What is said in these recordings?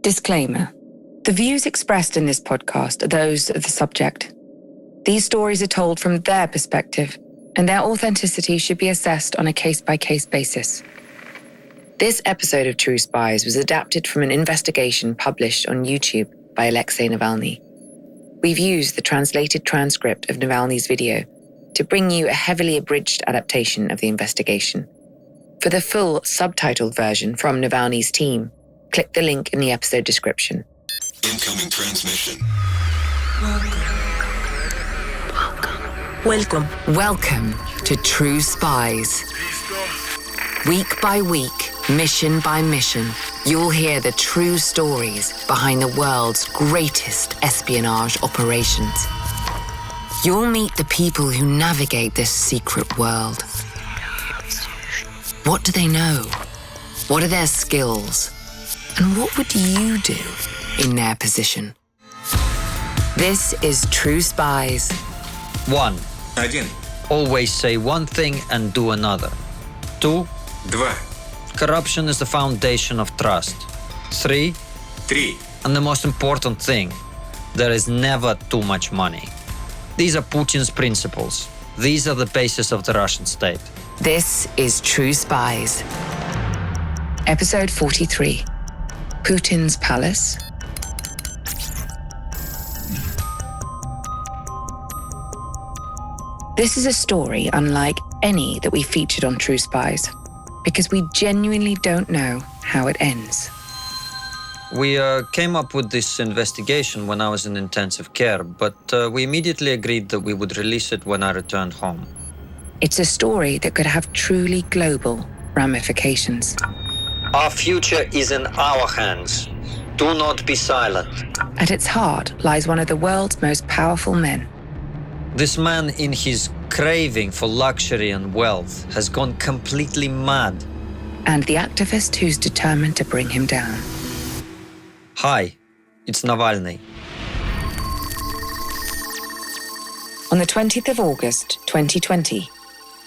Disclaimer. The views expressed in this podcast are those of the subject. These stories are told from their perspective, and their authenticity should be assessed on a case-by-case basis. This episode of True Spies was adapted from an investigation published on YouTube by Alexei Navalny. We've used the translated transcript of Navalny's video to bring you a heavily abridged adaptation of the investigation. For the full subtitled version from Navalny's team, click the link in the episode description. Incoming transmission. Welcome to True Spies. Week by week, mission by mission, you'll hear the true stories behind the world's greatest espionage operations. You'll meet the people who navigate this secret world. What do they know? What are their skills? And what would you do in their position? This is True Spies. 1. 1. Always say one thing and do another. 2. 2. Corruption is the foundation of trust. 3. 3. And the most important thing, there is never too much money. These are Putin's principles. These are the basis of the Russian state. This is True Spies. Episode 43. Putin's Palace. This is a story unlike any that we featured on True Spies, because we genuinely don't know how it ends. We came up with this investigation when I was in intensive care, but we immediately agreed that we would release it when I returned home. It's a story that could have truly global ramifications. Our future is in our hands. Do not be silent. At its heart lies one of the world's most powerful men. This man, in his craving for luxury and wealth, has gone completely mad. And the activist who's determined to bring him down. Hi, it's Navalny. On the 20th of August, 2020,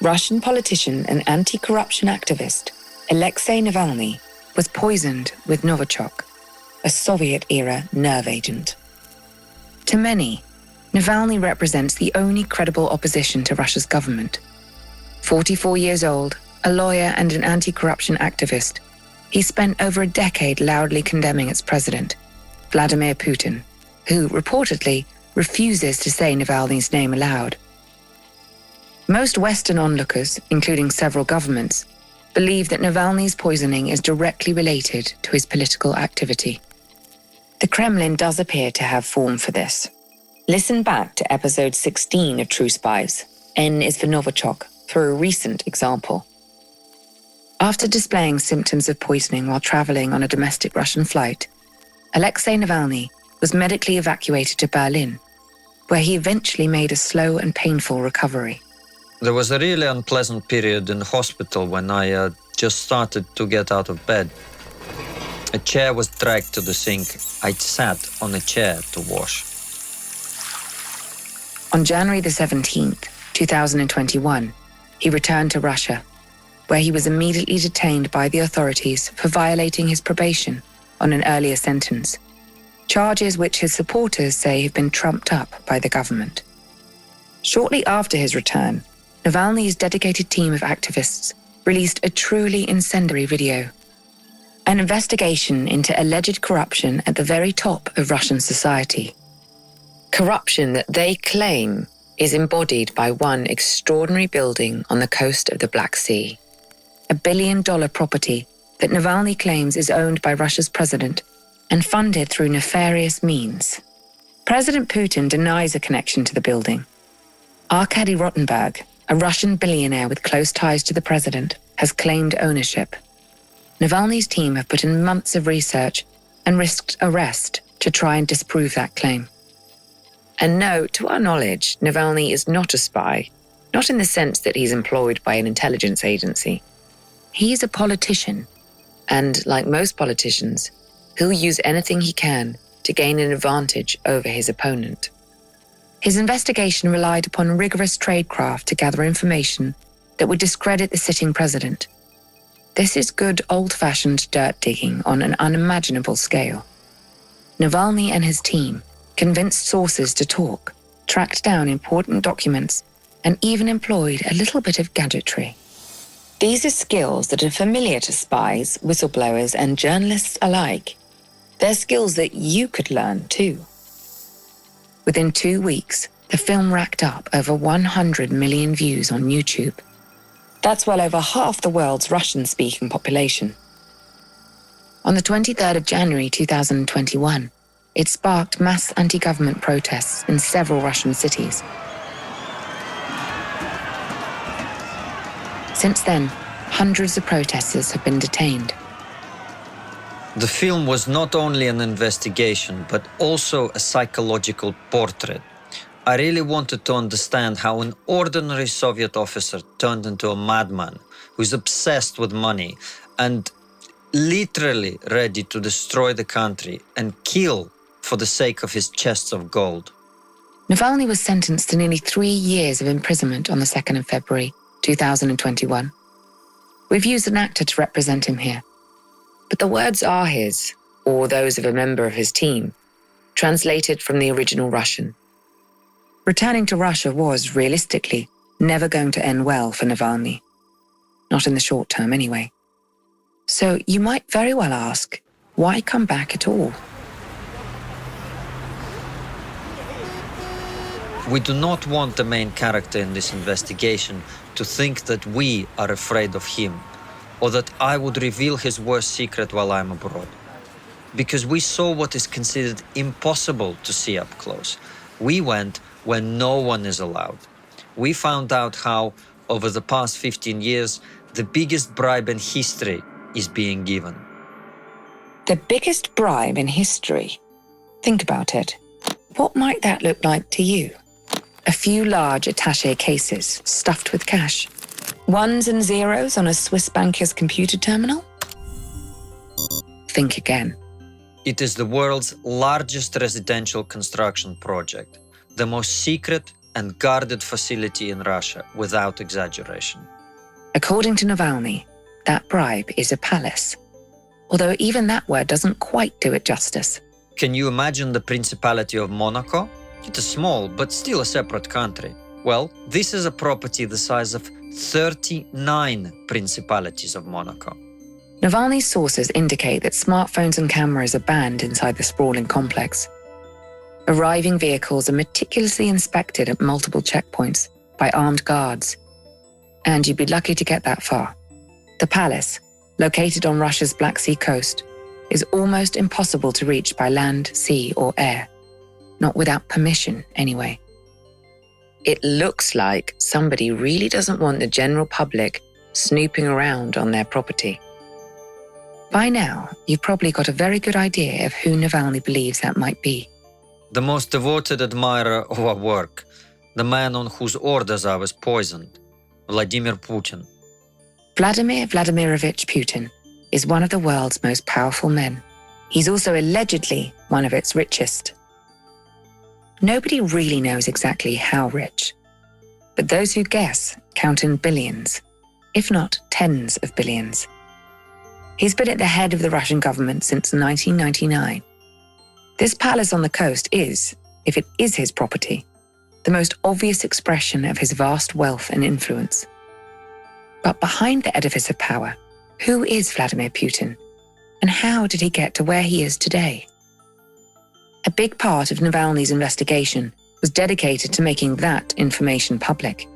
Russian politician and anti-corruption activist Alexei Navalny was poisoned with Novichok, a Soviet-era nerve agent. To many, Navalny represents the only credible opposition to Russia's government. 44 years old, a lawyer and an anti-corruption activist, he spent over a decade loudly condemning its president, Vladimir Putin, who reportedly refuses to say Navalny's name aloud. Most Western onlookers, including several governments, believe that Navalny's poisoning is directly related to his political activity. The Kremlin does appear to have form for this. Listen back to episode 16 of True Spies, N is for Novichok, for a recent example. After displaying symptoms of poisoning while traveling on a domestic Russian flight, Alexei Navalny was medically evacuated to Berlin, where he eventually made a slow and painful recovery. There was a really unpleasant period in hospital when I just started to get out of bed. A chair was dragged to the sink. I sat on a chair to wash. On January the 17th, 2021, he returned to Russia, where he was immediately detained by the authorities for violating his probation on an earlier sentence, charges which his supporters say have been trumped up by the government. Shortly after his return, Navalny's dedicated team of activists released a truly incendiary video, an investigation into alleged corruption at the very top of Russian society. Corruption that they claim is embodied by one extraordinary building on the coast of the Black Sea, a $1 billion property that Navalny claims is owned by Russia's president and funded through nefarious means. President Putin denies a connection to the building. Arkady Rotenberg, a Russian billionaire with close ties to the president, has claimed ownership. Navalny's team have put in months of research and risked arrest to try and disprove that claim. And no, to our knowledge, Navalny is not a spy, not in the sense that he's employed by an intelligence agency. He's a politician, and like most politicians, he'll use anything he can to gain an advantage over his opponent. His investigation relied upon rigorous tradecraft to gather information that would discredit the sitting president. This is good old-fashioned dirt digging on an unimaginable scale. Navalny and his team convinced sources to talk, tracked down important documents, and even employed a little bit of gadgetry. These are skills that are familiar to spies, whistleblowers, and journalists alike. They're skills that you could learn too. Within 2 weeks, the film racked up over 100 million views on YouTube. That's well over half the world's Russian-speaking population. On the 23rd of January 2021, it sparked mass anti-government protests in several Russian cities. Since then, hundreds of protesters have been detained. The film was not only an investigation, but also a psychological portrait. I really wanted to understand how an ordinary Soviet officer turned into a madman who's obsessed with money and literally ready to destroy the country and kill for the sake of his chests of gold. Navalny was sentenced to nearly 3 years of imprisonment on the 2nd of February 2021. We've used an actor to represent him here, but the words are his, or those of a member of his team, translated from the original Russian. Returning to Russia was, realistically, never going to end well for Navalny. Not in the short term, anyway. So you might very well ask, why come back at all? We do not want the main character in this investigation to think that we are afraid of him, or that I would reveal his worst secret while I'm abroad. Because we saw what is considered impossible to see up close. We went where no one is allowed. We found out how, over the past 15 years, the biggest bribe in history is being given. The biggest bribe in history? Think about it. What might that look like to you? A few large attaché cases stuffed with cash. Ones and zeros on a Swiss banker's computer terminal? Think again. It is the world's largest residential construction project, the most secret and guarded facility in Russia, without exaggeration. According to Navalny, that bribe is a palace. Although even that word doesn't quite do it justice. Can you imagine the Principality of Monaco? It is small, but still a separate country. Well, this is a property the size of 39 principalities of Monaco. Navalny's sources indicate that smartphones and cameras are banned inside the sprawling complex. Arriving vehicles are meticulously inspected at multiple checkpoints by armed guards. And you'd be lucky to get that far. The palace, located on Russia's Black Sea coast, is almost impossible to reach by land, sea, or air. Not without permission, anyway. It looks like somebody really doesn't want the general public snooping around on their property. By now, you've probably got a very good idea of who Navalny believes that might be. The most devoted admirer of our work, the man on whose orders I was poisoned, Vladimir Putin. Vladimir Vladimirovich Putin is one of the world's most powerful men. He's also allegedly one of its richest. Nobody really knows exactly how rich, but those who guess count in billions, if not tens of billions. He's been at the head of the Russian government since 1999. This palace on the coast is, if it is his property, the most obvious expression of his vast wealth and influence. But behind the edifice of power, who is Vladimir Putin? And how did he get to where he is today? A big part of Navalny's investigation was dedicated to making that information public.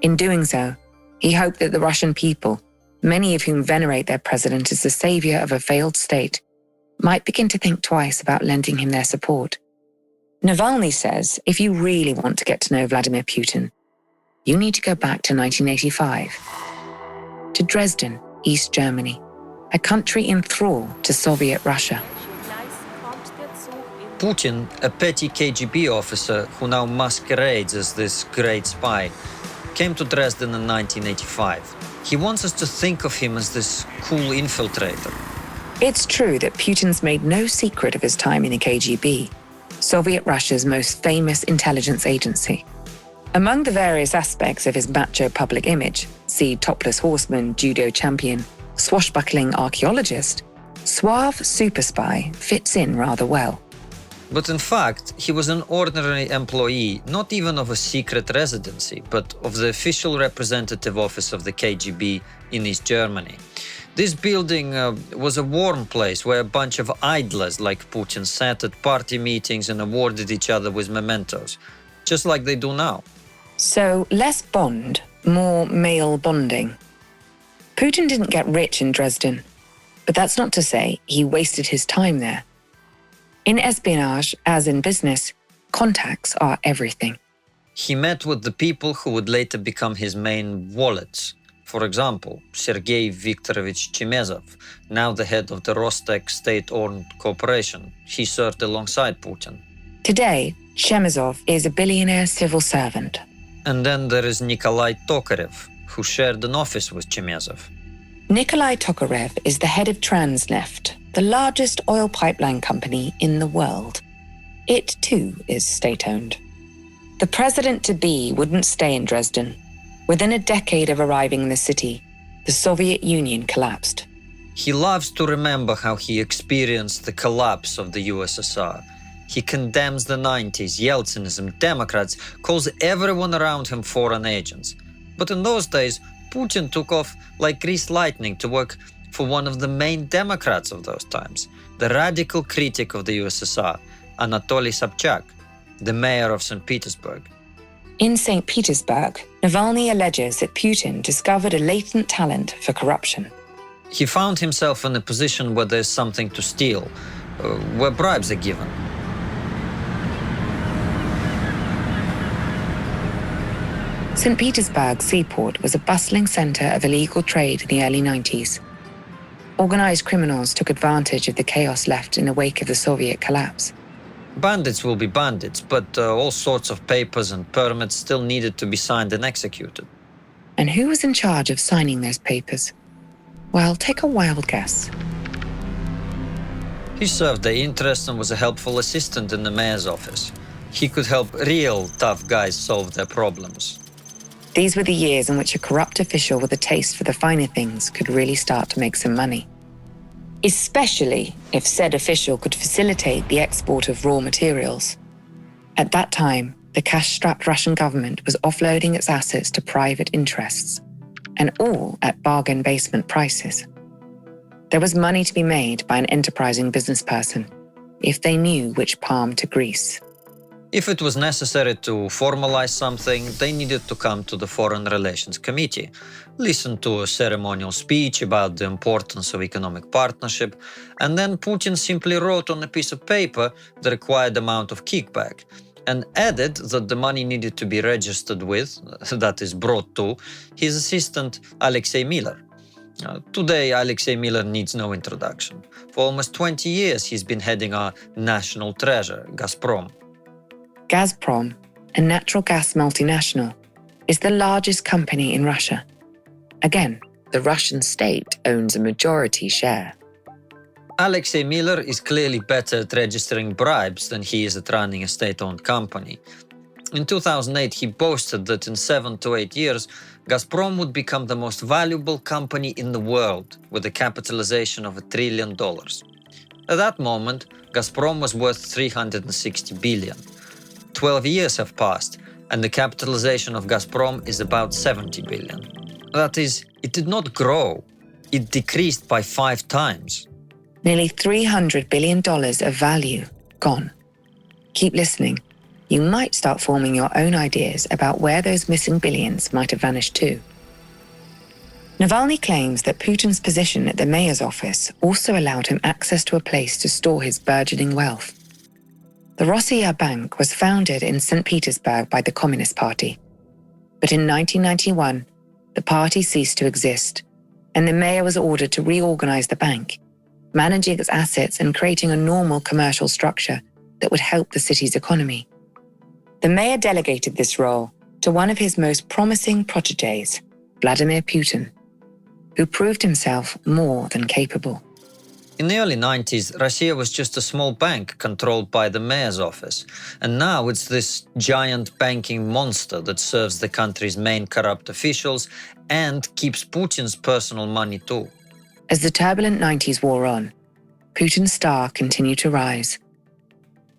In doing so, he hoped that the Russian people, many of whom venerate their president as the savior of a failed state, might begin to think twice about lending him their support. Navalny says if you really want to get to know Vladimir Putin, you need to go back to 1985, to Dresden, East Germany, a country in thrall to Soviet Russia. Putin, a petty KGB officer who now masquerades as this great spy, came to Dresden in 1985. He wants us to think of him as this cool infiltrator. It's true that Putin's made no secret of his time in the KGB, Soviet Russia's most famous intelligence agency. Among the various aspects of his macho public image, see topless horseman, judo champion, swashbuckling archaeologist, suave super spy fits in rather well. But in fact, he was an ordinary employee, not even of a secret residency, but of the official representative office of the KGB in East Germany. This building was a warm place where a bunch of idlers like Putin sat at party meetings and awarded each other with mementos, just like they do now. So less bond, more male bonding. Putin didn't get rich in Dresden, but that's not to say he wasted his time there. In espionage, as in business, contacts are everything. He met with the people who would later become his main wallets. For example, Sergei Viktorovich Chemezov, now the head of the Rostec state-owned corporation. He served alongside Putin. Today, Chemezov is a billionaire civil servant. And then there is Nikolai Thokarev, who shared an office with Chemezov. Nikolai Thokarev is the head of Transneft, the largest oil pipeline company in the world. It, too, is state-owned. The president-to-be wouldn't stay in Dresden. Within a decade of arriving in the city, the Soviet Union collapsed. He loves to remember how he experienced the collapse of the USSR. He condemns the 90s, Yeltsinism, Democrats, calls everyone around him foreign agents. But in those days, Putin took off like greased lightning to work for one of the main Democrats of those times, the radical critic of the USSR, Anatoly Sobchak, the mayor of St. Petersburg. In St. Petersburg, Navalny alleges that Putin discovered a latent talent for corruption. He found himself in a position where there's something to steal, where bribes are given. St. Petersburg seaport was a bustling center of illegal trade in the early 90s. Organized criminals took advantage of the chaos left in the wake of the Soviet collapse. Bandits will be bandits, but all sorts of papers and permits still needed to be signed and executed. And who was in charge of signing those papers? Well, take a wild guess. He served their interests and was a helpful assistant in the mayor's office. He could help real tough guys solve their problems. These were the years in which a corrupt official with a taste for the finer things could really start to make some money. Especially if said official could facilitate the export of raw materials. At that time, the cash-strapped Russian government was offloading its assets to private interests, and all at bargain basement prices. There was money to be made by an enterprising businessperson if they knew which palm to grease. If it was necessary to formalize something, they needed to come to the Foreign Relations Committee, listen to a ceremonial speech about the importance of economic partnership, and then Putin simply wrote on a piece of paper the required amount of kickback, and added that the money needed to be registered with, that is brought to, his assistant Alexei Miller. Today, Alexei Miller needs no introduction. For almost 20 years, he's been heading our national treasure, Gazprom. Gazprom, a natural gas multinational, is the largest company in Russia. Again, the Russian state owns a majority share. Alexei Miller is clearly better at registering bribes than he is at running a state-owned company. In 2008, he boasted that in 7 to 8 years, Gazprom would become the most valuable company in the world with a capitalization of $1 trillion. At that moment, Gazprom was worth $360 billion. 12 years have passed, and the capitalization of Gazprom is about $70 billion. That is, it did not grow. It decreased by 5 times. Nearly $300 billion of value gone. Keep listening. You might start forming your own ideas about where those missing billions might have vanished to. Navalny claims that Putin's position at the mayor's office also allowed him access to a place to store his burgeoning wealth. The Rossiya Bank was founded in St. Petersburg by the Communist Party. But in 1991, the party ceased to exist, and the mayor was ordered to reorganize the bank, managing its assets and creating a normal commercial structure that would help the city's economy. The mayor delegated this role to one of his most promising protégés, Vladimir Putin, who proved himself more than capable. In the early 90s, Russia was just a small bank controlled by the mayor's office, and now it's this giant banking monster that serves the country's main corrupt officials and keeps Putin's personal money too. As the turbulent 90s wore on, Putin's star continued to rise.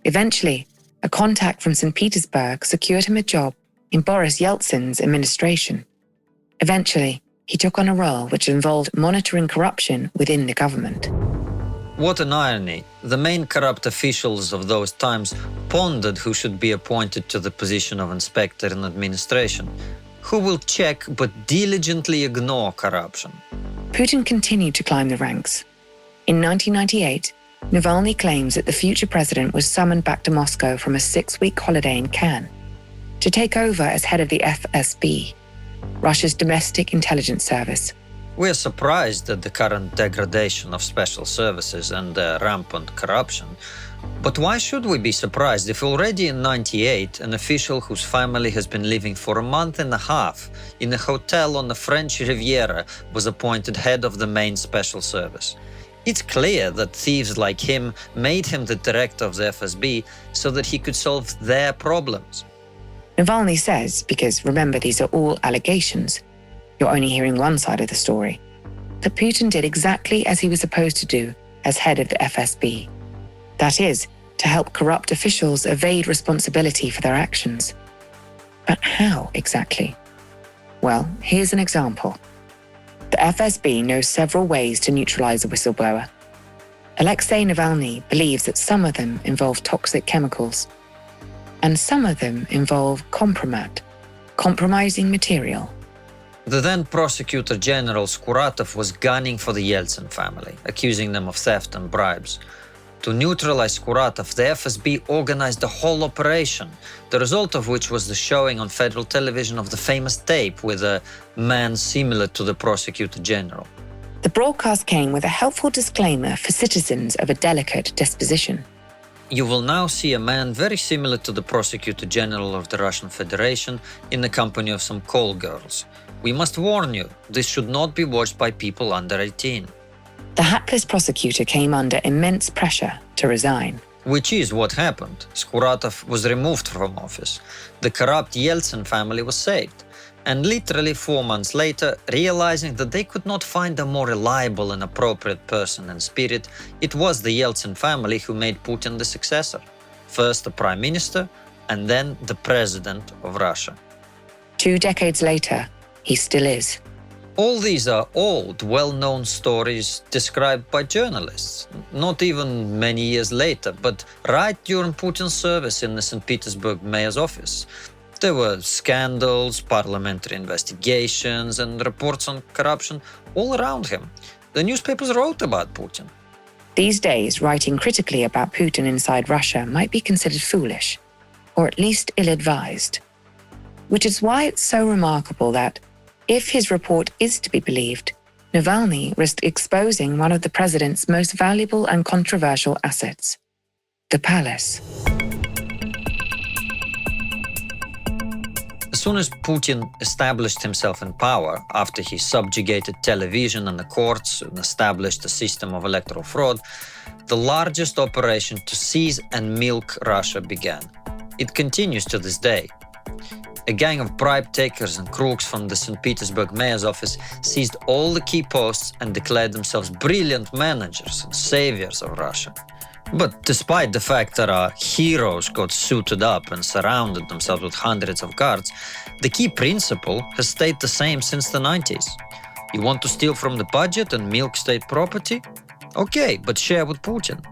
Eventually, a contact from St. Petersburg secured him a job in Boris Yeltsin's administration. Eventually, he took on a role which involved monitoring corruption within the government. What an irony. The main corrupt officials of those times pondered who should be appointed to the position of inspector in administration, who will check but diligently ignore corruption. Putin continued to climb the ranks. In 1998, Navalny claims that the future president was summoned back to Moscow from a 6-week holiday in Cannes to take over as head of the FSB, Russia's domestic intelligence service. We are surprised at the current degradation of special services and rampant corruption. But why should we be surprised if already in 1998 an official whose family has been living for a month and a half in a hotel on the French Riviera was appointed head of the main special service? It's clear that thieves like him made him the director of the FSB so that he could solve their problems. Navalny says, because remember these are all allegations, you're only hearing one side of the story, that Putin did exactly as he was supposed to do as head of the FSB. That is, to help corrupt officials evade responsibility for their actions. But how exactly? Well, here's an example. The FSB knows several ways to neutralize a whistleblower. Alexei Navalny believes that some of them involve toxic chemicals, and some of them involve compromat, compromising material. The then Prosecutor General Skuratov was gunning for the Yeltsin family, accusing them of theft and bribes. To neutralize Skuratov, the FSB organized a whole operation, the result of which was the showing on federal television of the famous tape with a man similar to the Prosecutor General. The broadcast came with a helpful disclaimer for citizens of a delicate disposition. You will now see a man very similar to the Prosecutor General of the Russian Federation in the company of some call girls. We must warn you, this should not be watched by people under 18. The hapless prosecutor came under immense pressure to resign. Which is what happened. Skuratov was removed from office. The corrupt Yeltsin family was saved. And literally 4 months later, realizing that they could not find a more reliable and appropriate person and spirit, it was the Yeltsin family who made Putin the successor. First the prime minister, and then the president of Russia. 2 decades later, he still is. All these are old, well-known stories described by journalists, not even many years later, but right during Putin's service in the St. Petersburg mayor's office. There were scandals, parliamentary investigations, and reports on corruption all around him. The newspapers wrote about Putin. These days, writing critically about Putin inside Russia might be considered foolish, or at least ill-advised. Which is why it's so remarkable that, if his report is to be believed, Navalny risked exposing one of the president's most valuable and controversial assets, the palace. As soon as Putin established himself in power, after he subjugated television and the courts and established a system of electoral fraud, the largest operation to seize and milk Russia began. It continues to this day. A gang of bribe takers and crooks from the St. Petersburg mayor's office seized all the key posts and declared themselves brilliant managers and saviors of Russia. But despite the fact that our heroes got suited up and surrounded themselves with hundreds of guards, the key principle has stayed the same since the 90s. You want to steal from the budget and milk state property? Okay, but share with Putin.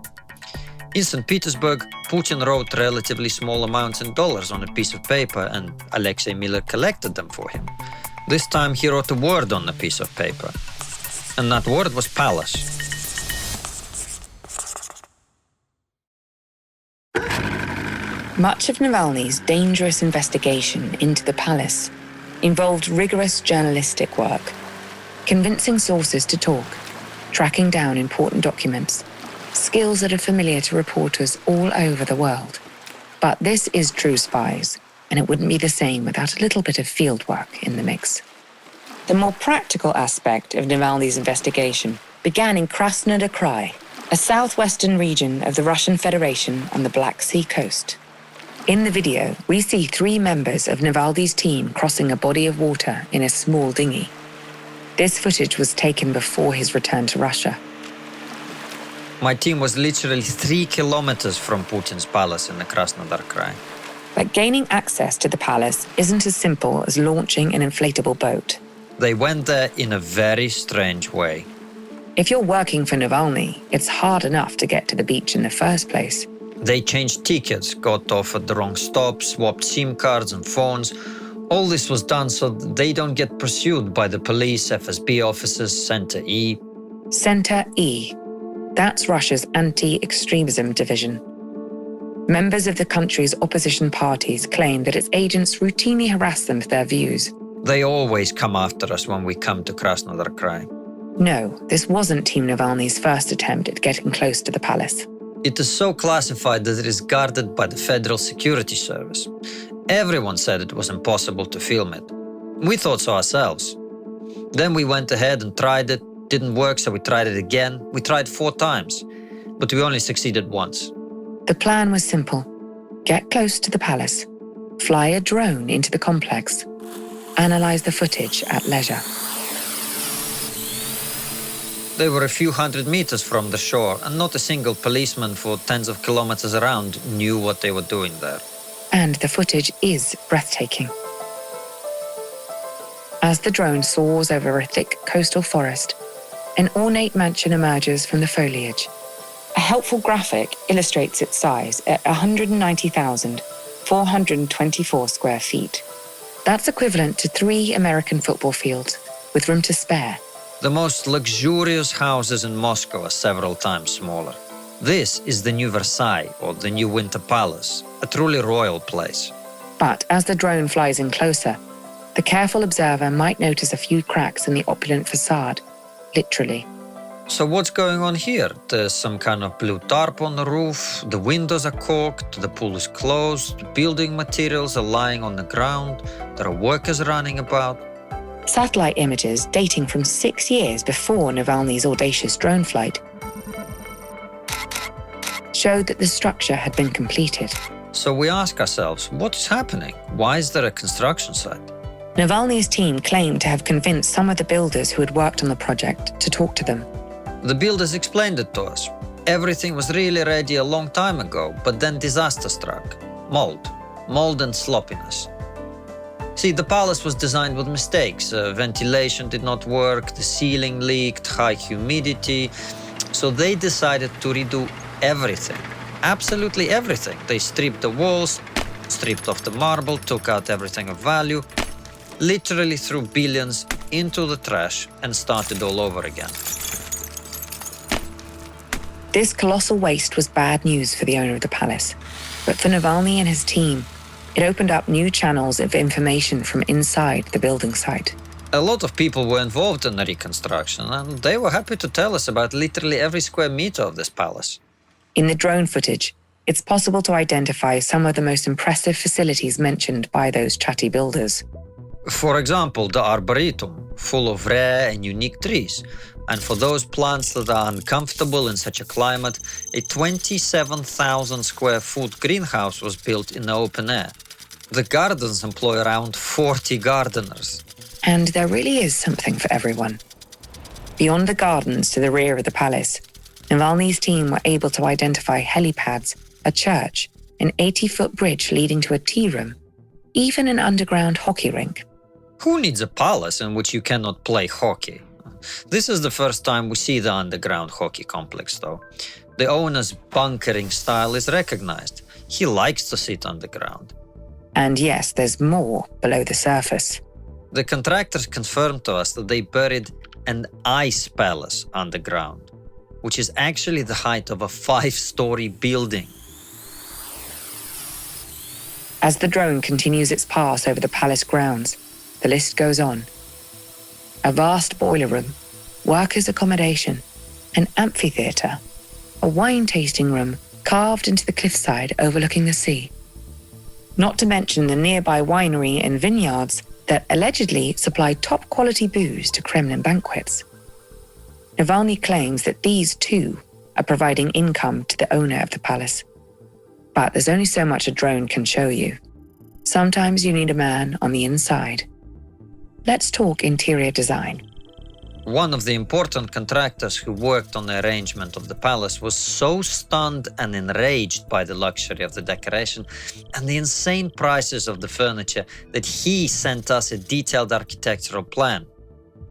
In St. Petersburg, Putin wrote relatively small amounts in dollars on a piece of paper and Alexei Miller collected them for him. This time he wrote a word on a piece of paper. And that word was palace. Much of Navalny's dangerous investigation into the palace involved rigorous journalistic work, convincing sources to talk, tracking down important documents, skills that are familiar to reporters all over the world. But this is True Spies, and it wouldn't be the same without a little bit of fieldwork in the mix. The more practical aspect of Navalny's investigation began in Krasnodar Krai, a southwestern region of the Russian Federation on the Black Sea coast. In the video, we see 3 members of Navalny's team crossing a body of water in a small dinghy. This footage was taken before his return to Russia. My team was literally 3 kilometers from Putin's palace in the Krasnodar Krai. But gaining access to the palace isn't as simple as launching an inflatable boat. They went there in a very strange way. If you're working for Navalny, it's hard enough to get to the beach in the first place. They changed tickets, got off at the wrong stop, swapped SIM cards and phones. All this was done so that they don't get pursued by the police, FSB officers, Center E. Center E. That's Russia's anti-extremism division. Members of the country's opposition parties claim that its agents routinely harass them for their views. They always come after us when we come to Krasnodar Krai. No, this wasn't Team Navalny's first attempt at getting close to the palace. It is so classified that it is guarded by the Federal Security Service. Everyone said it was impossible to film it. We thought so ourselves. Then we went ahead and tried it. Didn't work, so we tried it again. We tried 4 times, but we only succeeded once. The plan was simple. Get close to the palace, fly a drone into the complex, analyze the footage at leisure. They were a few hundred meters from the shore, and not a single policeman for tens of kilometers around knew what they were doing there. And the footage is breathtaking. As the drone soars over a thick coastal forest, an ornate mansion emerges from the foliage. A helpful graphic illustrates its size at 190,424 square feet. That's equivalent to 3 American football fields, with room to spare. The most luxurious houses in Moscow are several times smaller. This is the new Versailles, or the new Winter Palace, a truly royal place. But as the drone flies in closer, the careful observer might notice a few cracks in the opulent facade, literally. So what's going on here? There's some kind of blue tarp on the roof, the windows are corked, the pool is closed, building materials are lying on the ground, there are workers running about. Satellite images dating from 6 years before Navalny's audacious drone flight showed that the structure had been completed. So we ask ourselves, what is happening? Why is there a construction site? Navalny's team claimed to have convinced some of the builders who had worked on the project to talk to them. The builders explained it to us. Everything was really ready a long time ago, but then disaster struck. Mold and sloppiness. See, the palace was designed with mistakes. Ventilation did not work, the ceiling leaked, high humidity. So they decided to redo everything. Absolutely everything. They stripped the walls, stripped off the marble, took out everything of value, literally threw billions into the trash and started all over again. This colossal waste was bad news for the owner of the palace. But for Navalny and his team, it opened up new channels of information from inside the building site. A lot of people were involved in the reconstruction, and they were happy to tell us about literally every square meter of this palace. In the drone footage, it's possible to identify some of the most impressive facilities mentioned by those chatty builders. For example, the Arboretum, full of rare and unique trees. And for those plants that are uncomfortable in such a climate, a 27,000 square foot greenhouse was built in the open air. The gardens employ around 40 gardeners. And there really is something for everyone. Beyond the gardens to the rear of the palace, Navalny's team were able to identify helipads, a church, an 80-foot bridge leading to a tea room, even an underground hockey rink. Who needs a palace in which you cannot play hockey? This is the first time we see the underground hockey complex, though. The owner's bunkering style is recognized. He likes to sit underground. And yes, there's more below the surface. The contractors confirmed to us that they buried an ice palace underground, which is actually the height of a 5-story building. As the drone continues its pass over the palace grounds, the list goes on. A vast boiler room, workers' accommodation, an amphitheatre, a wine tasting room carved into the cliffside overlooking the sea. Not to mention the nearby winery and vineyards that allegedly supply top-quality booze to Kremlin banquets. Navalny claims that these too are providing income to the owner of the palace. But there's only so much a drone can show you. Sometimes you need a man on the inside. Let's talk interior design. One of the important contractors who worked on the arrangement of the palace was so stunned and enraged by the luxury of the decoration and the insane prices of the furniture that he sent us a detailed architectural plan.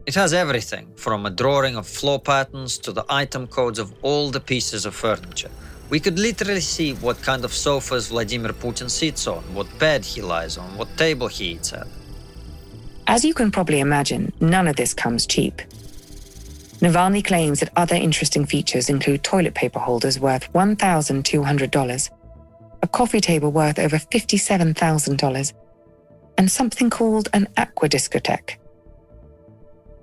It has everything, from a drawing of floor patterns to the item codes of all the pieces of furniture. We could literally see what kind of sofas Vladimir Putin sits on, what bed he lies on, what table he eats at. As you can probably imagine, none of this comes cheap. Navalny claims that other interesting features include toilet paper holders worth $1,200, a coffee table worth over $57,000, and something called an aqua discotheque.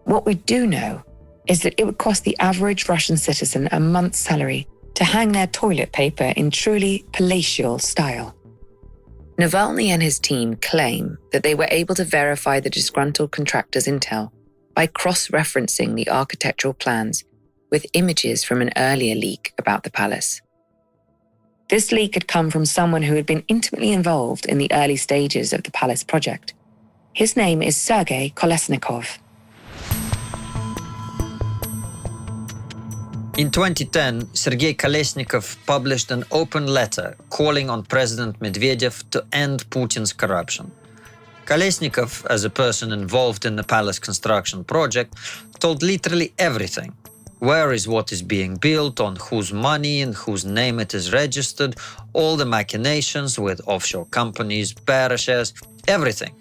What we do know is that it would cost the average Russian citizen a month's salary to hang their toilet paper in truly palatial style. Navalny and his team claim that they were able to verify the disgruntled contractor's intel by cross-referencing the architectural plans with images from an earlier leak about the palace. This leak had come from someone who had been intimately involved in the early stages of the palace project. His name is Sergei Kolesnikov. In 2010, Sergei Kolesnikov published an open letter calling on President Medvedev to end Putin's corruption. Kolesnikov, as a person involved in the palace construction project, told literally everything. Where is what is being built, on whose money and whose name it is registered, all the machinations with offshore companies, bearer shares, everything.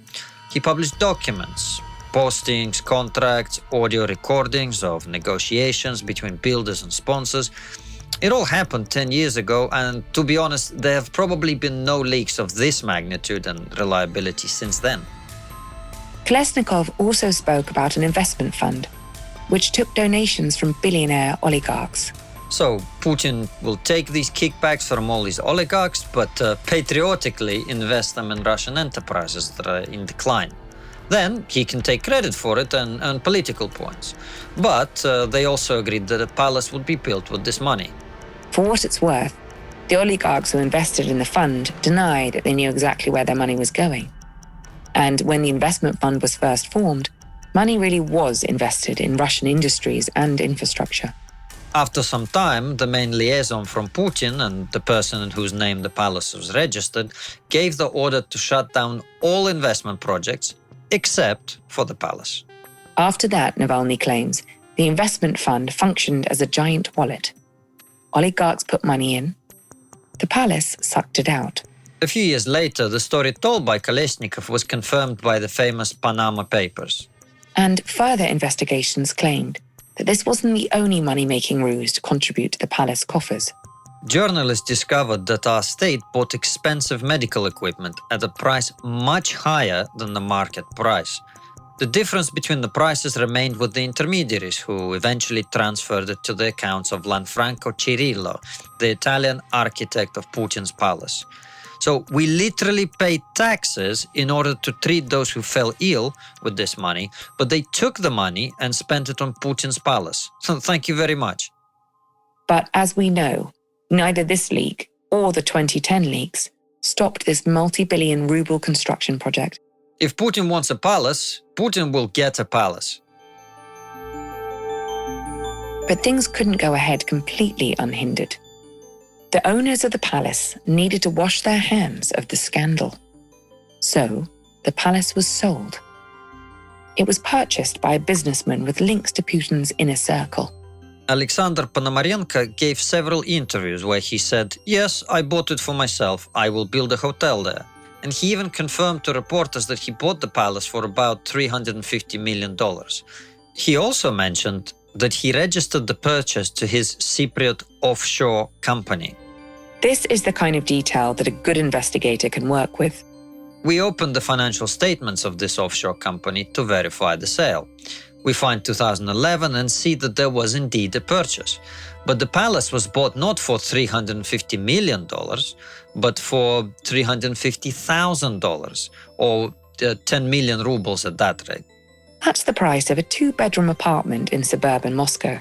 He published documents, postings, contracts, audio recordings of negotiations between builders and sponsors. It all happened 10 years ago, and to be honest, there have probably been no leaks of this magnitude and reliability since then. Kolesnikov also spoke about an investment fund, which took donations from billionaire oligarchs. So Putin will take these kickbacks from all these oligarchs, but patriotically invest them in Russian enterprises that are in decline. Then he can take credit for it and earn political points. But they also agreed that a palace would be built with this money. For what it's worth, the oligarchs who invested in the fund denied that they knew exactly where their money was going. And when the investment fund was first formed, money really was invested in Russian industries and infrastructure. After some time, the main liaison from Putin and the person in whose name the palace was registered gave the order to shut down all investment projects except for the palace. After that, Navalny claims, the investment fund functioned as a giant wallet. Oligarchs put money in. The palace sucked it out. A few years later, the story told by Kolesnikov was confirmed by the famous Panama Papers. And further investigations claimed that this wasn't the only money-making ruse to contribute to the palace coffers. Journalists discovered that our state bought expensive medical equipment at a price much higher than the market price. The difference between the prices remained with the intermediaries, who eventually transferred it to the accounts of Lanfranco Cirillo, the Italian architect of Putin's palace. So we literally paid taxes in order to treat those who fell ill with this money, but they took the money and spent it on Putin's palace. So thank you very much. But as we know, neither this leak or the 2010 leaks stopped this multi-billion ruble construction project. If Putin wants a palace, Putin will get a palace. But things couldn't go ahead completely unhindered. The owners of the palace needed to wash their hands of the scandal. So, the palace was sold. It was purchased by a businessman with links to Putin's inner circle. Alexander Ponomarenko gave several interviews where he said, "Yes, I bought it for myself. I will build a hotel there." And he even confirmed to reporters that he bought the palace for about $350 million. He also mentioned that he registered the purchase to his Cypriot offshore company. This is the kind of detail that a good investigator can work with. We opened the financial statements of this offshore company to verify the sale. We find 2011 and see that there was indeed a purchase. But the palace was bought not for $350 million, but for $350,000, or 10 million rubles at that rate. That's the price of a 2-bedroom apartment in suburban Moscow.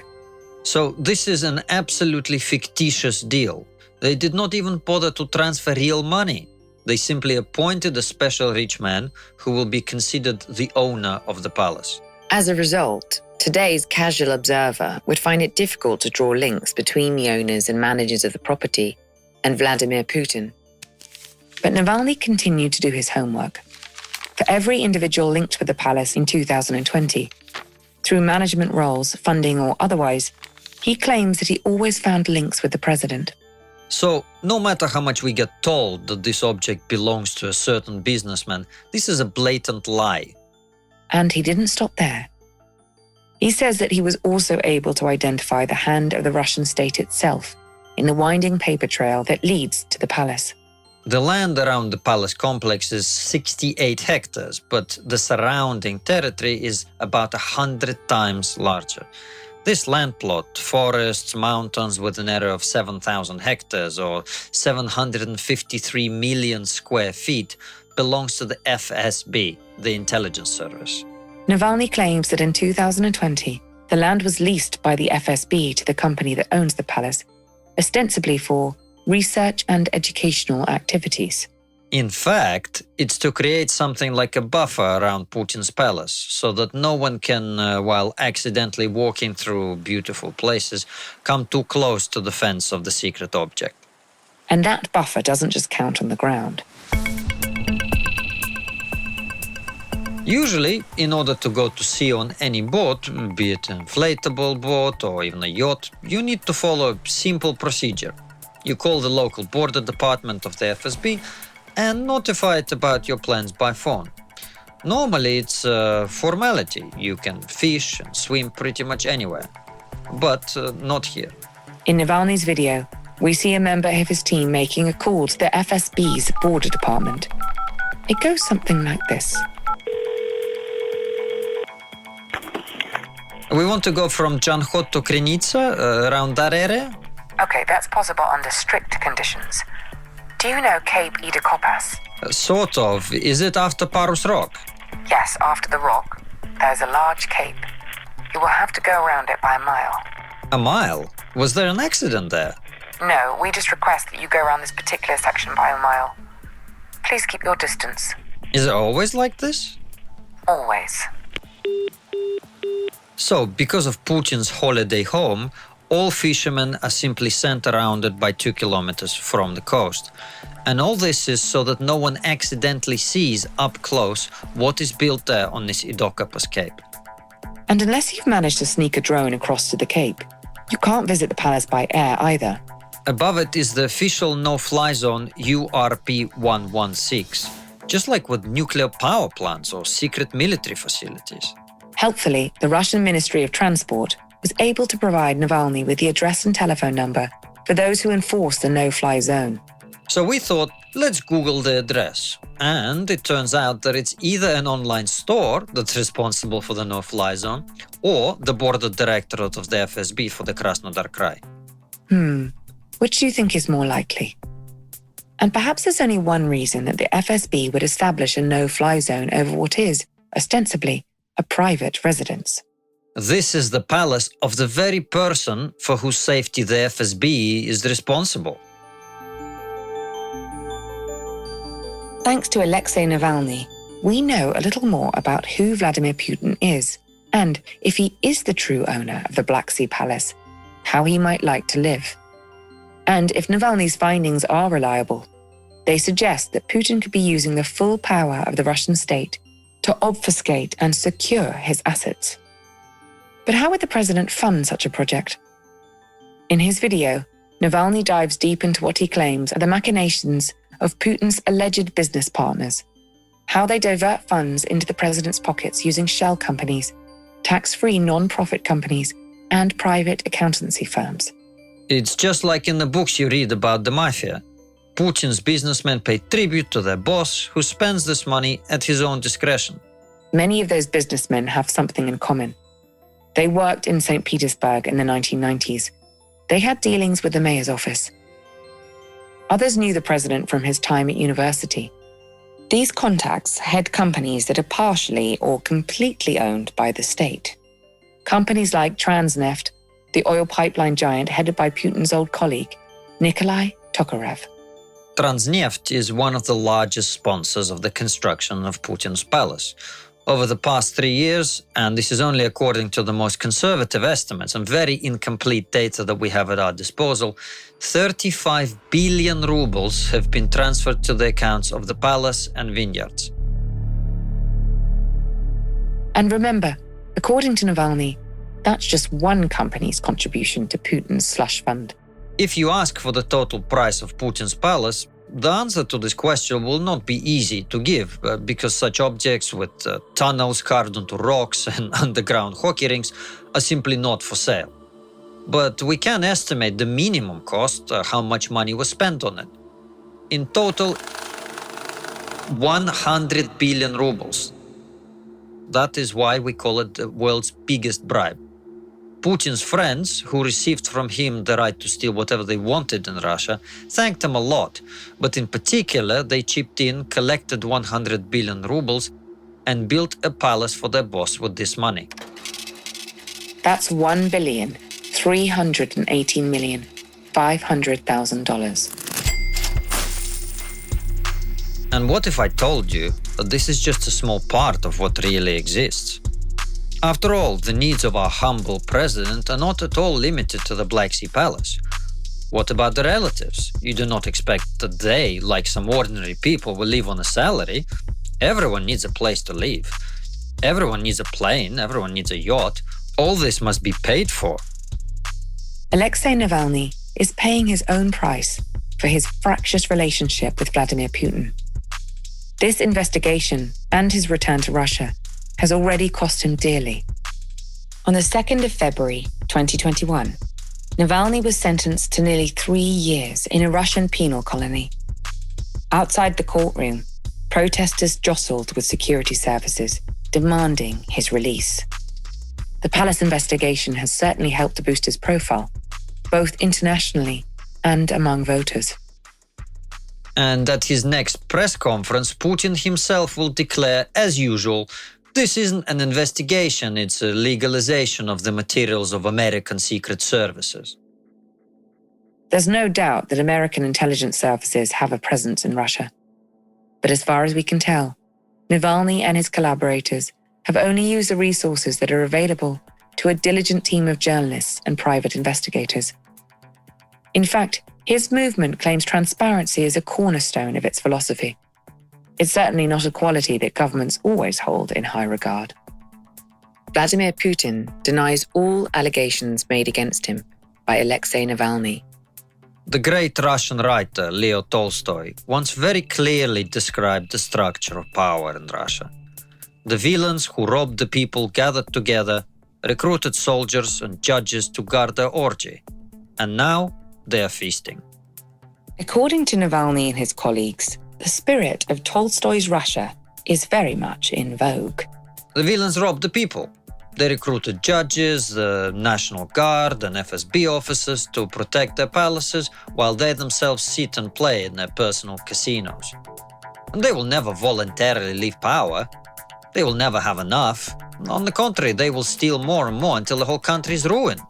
So this is an absolutely fictitious deal. They did not even bother to transfer real money. They simply appointed a special rich man who will be considered the owner of the palace. As a result, Today's casual observer would find it difficult to draw links between the owners and managers of the property and Vladimir Putin. But Navalny continued to do his homework. For every individual linked with the palace in 2020, through management roles, funding or otherwise, he claims that he always found links with the president. So, no matter how much we get told that this object belongs to a certain businessman, this is a blatant lie. And he didn't stop there. He says that he was also able to identify the hand of the Russian state itself in the winding paper trail that leads to the palace. The land around the palace complex is 68 hectares, but the surrounding territory is about 100 times larger. This land plot, forests, mountains with an area of 7,000 hectares or 753 million square feet, belongs to the FSB, the intelligence service. Navalny claims that in 2020, the land was leased by the FSB to the company that owns the palace, ostensibly for research and educational activities. In fact, it's to create something like a buffer around Putin's palace, so that no one can, while accidentally walking through beautiful places, come too close to the fence of the secret object. And that buffer doesn't just count on the ground. Usually, in order to go to sea on any boat, be it an inflatable boat or even a yacht, you need to follow a simple procedure. You call the local border department of the FSB and notify it about your plans by phone. Normally, it's a formality. You can fish and swim pretty much anywhere. But not here. In Navalny's video, we see a member of his team making a call to the FSB's border department. It goes something like this. We want to go from Janhot to Krynica, around that area. Okay, that's possible under strict conditions. Do you know Cape Idakopas? Sort of. Is it after Parus Rock? Yes, after the rock. There's a large cape. You will have to go around it by a mile. A mile? Was there an accident there? No, we just request that you go around this particular section by a mile. Please keep your distance. Is it always like this? Always. So, because of Putin's holiday home, all fishermen are simply sent around it by 2 kilometers from the coast. And all this is so that no one accidentally sees up close what is built there on this Idakopas Cape. And unless you've managed to sneak a drone across to the cape, you can't visit the palace by air either. Above it is the official no-fly zone URP 116, just like with nuclear power plants or secret military facilities. Helpfully, the Russian Ministry of Transport was able to provide Navalny with the address and telephone number for those who enforce the no-fly zone. So we thought, let's Google the address. And it turns out that it's either an online store that's responsible for the no-fly zone or the border directorate of the FSB for the Krasnodar Krai. Which do you think is more likely? And perhaps there's only one reason that the FSB would establish a no-fly zone over what is, ostensibly, a private residence. This is the palace of the very person for whose safety the FSB is responsible. Thanks to Alexei Navalny, we know a little more about who Vladimir Putin is, and if he is the true owner of the Black Sea Palace, how he might like to live. And if Navalny's findings are reliable, they suggest that Putin could be using the full power of the Russian state to obfuscate and secure his assets. But how would the president fund such a project? In his video, Navalny dives deep into what he claims are the machinations of Putin's alleged business partners, how they divert funds into the president's pockets using shell companies, tax-free non-profit companies, and private accountancy firms. It's just like in the books you read about the mafia. Putin's businessmen pay tribute to their boss, who spends this money at his own discretion. Many of those businessmen have something in common. They worked in St. Petersburg in the 1990s. They had dealings with the mayor's office. Others knew the president from his time at university. These contacts head companies that are partially or completely owned by the state. Companies like Transneft, the oil pipeline giant headed by Putin's old colleague, Nikolai Thokarev. Transneft is one of the largest sponsors of the construction of Putin's palace. Over the past 3 years, and this is only according to the most conservative estimates and very incomplete data that we have at our disposal, 35 billion rubles have been transferred to the accounts of the palace and vineyards. And remember, according to Navalny, that's just one company's contribution to Putin's slush fund. If you ask for the total price of Putin's palace, the answer to this question will not be easy to give, because such objects with tunnels carved into rocks and underground hockey rinks are simply not for sale. But we can estimate the minimum cost, how much money was spent on it. In total, 100 billion rubles. That is why we call it the world's biggest bribe. Putin's friends, who received from him the right to steal whatever they wanted in Russia, thanked him a lot, but in particular they chipped in, collected 100 billion rubles and built a palace for their boss with this money. That's $1,318,500,000. And what if I told you that this is just a small part of what really exists? After all, the needs of our humble president are not at all limited to the Black Sea Palace. What about the relatives? You do not expect that they, like some ordinary people, will live on a salary. Everyone needs a place to live. Everyone needs a plane, everyone needs a yacht. All this must be paid for. Alexei Navalny is paying his own price for his fractious relationship with Vladimir Putin. This investigation and his return to Russia has already cost him dearly. On the 2nd of February 2021, Navalny was sentenced to nearly 3 years in a Russian penal colony. Outside the courtroom, protesters jostled with security services, demanding his release. The palace investigation has certainly helped to boost his profile, both internationally and among voters. And at his next press conference, Putin himself will declare, as usual, this isn't an investigation, it's a legalization of the materials of American secret services. There's no doubt that American intelligence services have a presence in Russia. But as far as we can tell, Navalny and his collaborators have only used the resources that are available to a diligent team of journalists and private investigators. In fact, his movement claims transparency is a cornerstone of its philosophy. It's certainly not a quality that governments always hold in high regard. Vladimir Putin denies all allegations made against him by Alexei Navalny. The great Russian writer Leo Tolstoy once very clearly described the structure of power in Russia. The villains who robbed the people gathered together, recruited soldiers and judges to guard their orgy. And now they are feasting. According to Navalny and his colleagues, the spirit of Tolstoy's Russia is very much in vogue. The villains robbed the people. They recruited judges, the National Guard and FSB officers to protect their palaces while they themselves sit and play in their personal casinos. And they will never voluntarily leave power. They will never have enough. On the contrary, they will steal more and more until the whole country is ruined.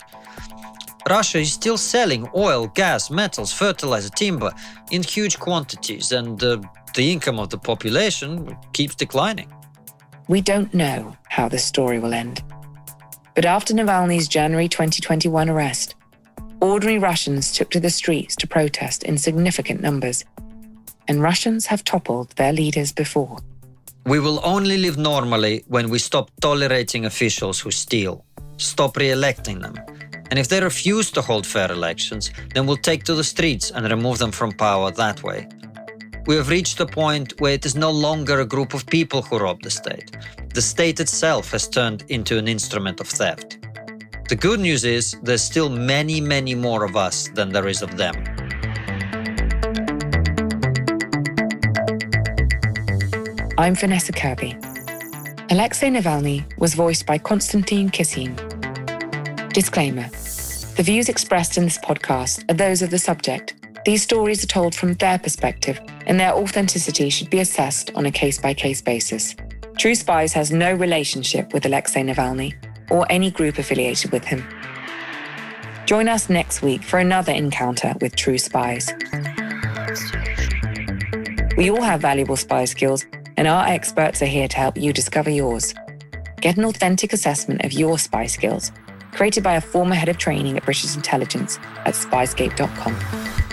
Russia is still selling oil, gas, metals, fertilizer, timber in huge quantities, and the income of the population keeps declining. We don't know how this story will end. But after Navalny's January 2021 arrest, ordinary Russians took to the streets to protest in significant numbers, and Russians have toppled their leaders before. We will only live normally when we stop tolerating officials who steal, stop re-electing them. And if they refuse to hold fair elections, then we'll take to the streets and remove them from power that way. We have reached a point where it is no longer a group of people who rob the state. The state itself has turned into an instrument of theft. The good news is there's still many, many more of us than there is of them. I'm Vanessa Kirby. Alexei Navalny was voiced by Konstantin Kisin. Disclaimer: the views expressed in this podcast are those of the subject. These stories are told from their perspective, and their authenticity should be assessed on a case-by-case basis. True Spies has no relationship with Alexei Navalny or any group affiliated with him. Join us next week for another encounter with True Spies. We all have valuable spy skills, and our experts are here to help you discover yours. Get an authentic assessment of your spy skills, created by a former head of training at British intelligence at spyscape.com.